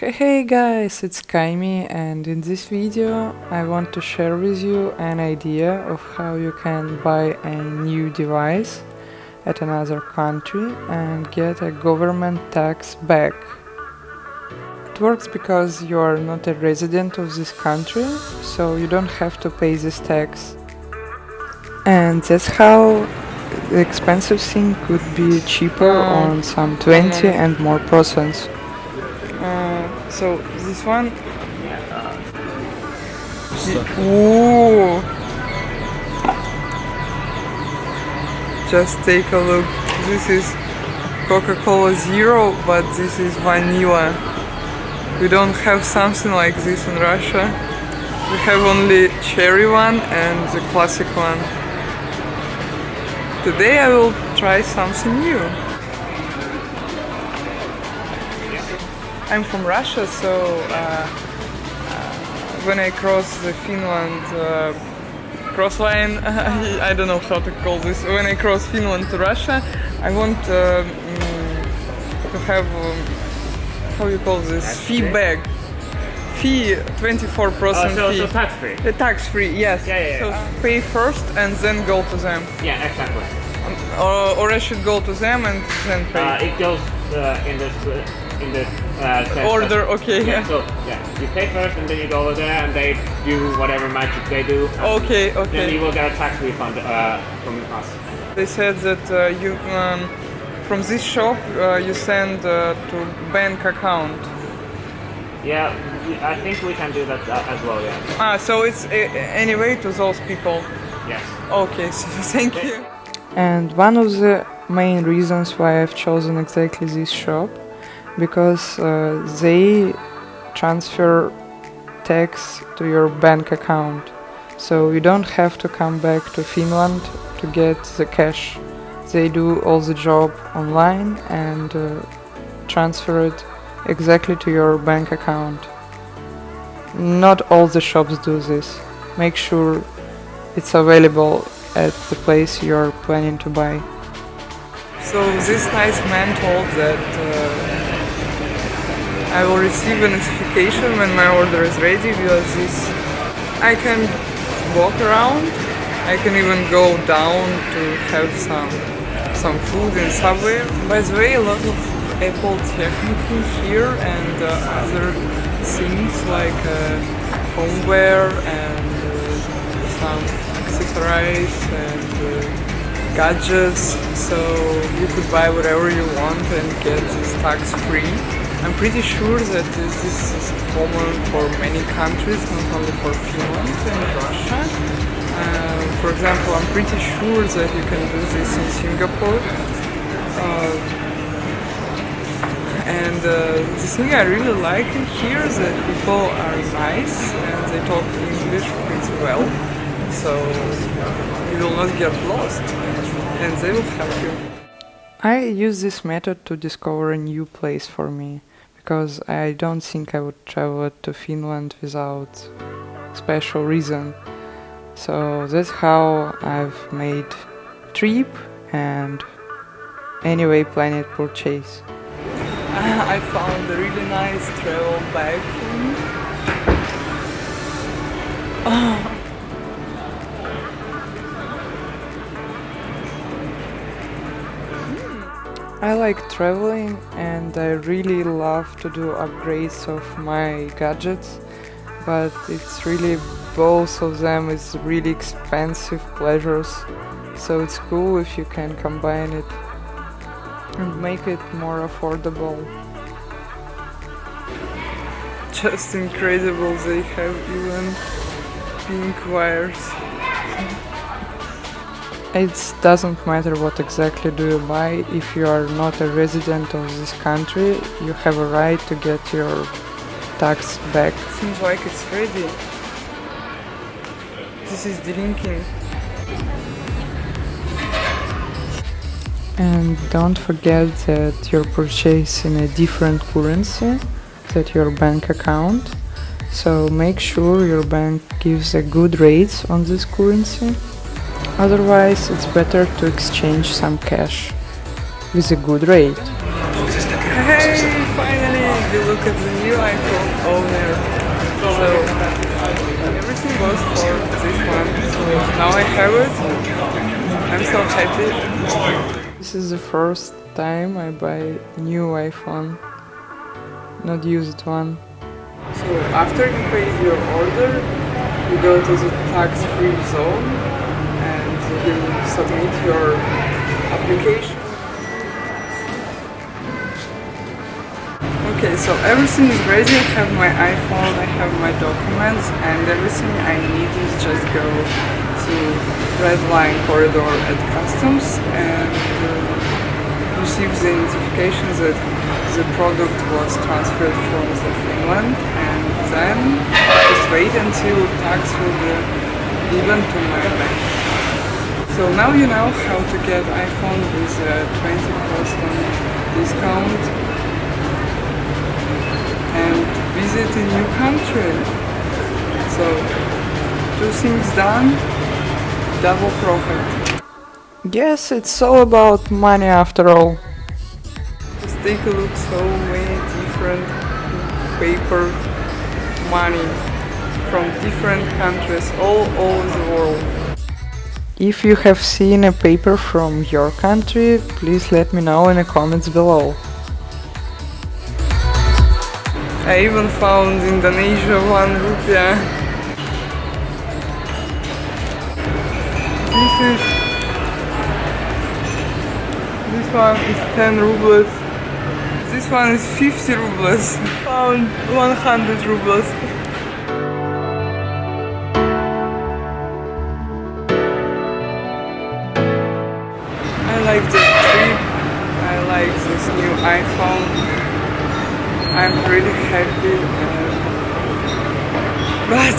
Hey guys, it's Kaimi, and in this video I want to share with you an idea of how you can buy a new device at another country and get a government tax back. It works because you are not a resident of this country, so you don't have to pay this tax. And that's how the expensive thing could be cheaper on some 20 and more %. So this one. Ooh. Just take a look. This is Coca-Cola Zero, but this is vanilla. We don't have something like this in Russia. We have only cherry one and the classic one. Today I will try something new. I'm from Russia, so when I cross the Finland cross line, I don't know how to call this. When I cross Finland to Russia, I want to have how you call this fee back. Fee 24% fee. So tax free. The tax free, yes. Yeah. So pay first and then go to them. Yeah, exactly. Or I should go to them and then pay. It goes in the order, okay. Yeah, so you pay first and then you go over there and they do whatever magic they do. Okay. Then you will get a tax refund from us. They said that you from this shop you send to bank account. Yeah, I think we can do that as well, yeah. So it's anyway to those people? Yes. Okay, so thank you. And one of the main reasons why I've chosen exactly this shop, because they transfer tax to your bank account, so you don't have to come back to Finland to get the cash. They do all the job online and transfer it exactly to your bank account. Not all the shops do this. Make sure it's available at the place you're planning to buy. So this nice man told that I will receive a notification when my order is ready, because I can walk around, I can even go down to have some food in subway. By the way, a lot of Apple technical here and other things like homeware and some accessories and gadgets, so you could buy whatever you want and get this tax free. I'm pretty sure that this is common for many countries, not only for Finland and Russia. For example, I'm pretty sure that you can do this in Singapore. And the thing I really like here is that people are nice and they talk English pretty well, so you will not get lost and they will help you. I use this method to discover a new place for me, because I don't think I would travel to Finland without special reason. So that's how I've made trip and anyway planned purchase. I found a really nice travel bag for me. I like traveling and I really love to do upgrades of my gadgets, but it's really both of them is really expensive pleasures, so it's cool if you can combine it and make it more affordable. Just incredible, they have even pink wires. It doesn't matter what exactly do you buy, if you are not a resident of this country, you have a right to get your tax back. Seems like it's ready. This is drinking. And don't forget that you're purchasing a different currency than your bank account, so make sure your bank gives a good rates on this currency. Otherwise, it's better to exchange some cash with a good rate. Hey, finally! You look look at the new iPhone owner. So everything was for this one. So now I have it. I'm so happy. This is the first time I buy new iPhone, not used one. So after you pay your order, you go to the tax-free zone and you submit your application. Okay, so everything is ready. I have my iPhone, I have my documents, and everything I need is just go to red line corridor at customs and receive the notification that the product was transferred from the Finland, and then just wait until tax will be given to my bank. So now you know how to get iPhone with a 20% discount and visit a new country. So 2 things done, double profit. Yes, it's all about money after all. Just take a look, so many different paper money from different countries all over the world. If you have seen a paper from your country, please let me know in the comments below. I even found Indonesia 1 rupiah. This one is 10 rubles. This one is 50 rubles. Found 100 rubles. I like this trip. I like this new iPhone. I'm really happy, but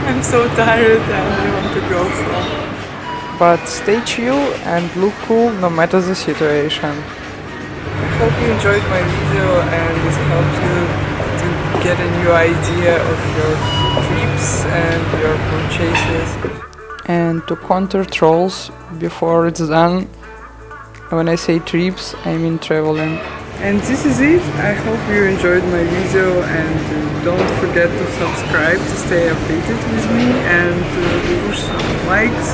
I'm so tired and I want to go home. But stay chill and look cool no matter the situation. I hope you enjoyed my video and this helped you to get a new idea of your trips and your purchases. And to counter trolls before it's done, when I say trips, I mean traveling. And this is it. I hope you enjoyed my video and don't forget to subscribe to stay updated with me and to push some likes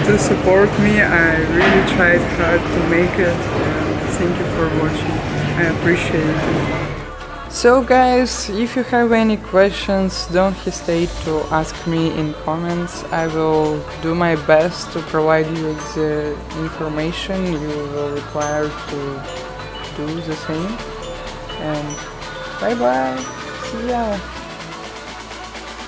to support me. I really tried hard to make it and thank you for watching. I appreciate it. So guys, if you have any questions, don't hesitate to ask me in comments. I will do my best to provide you with the information you will require to do the same. And bye bye, see ya.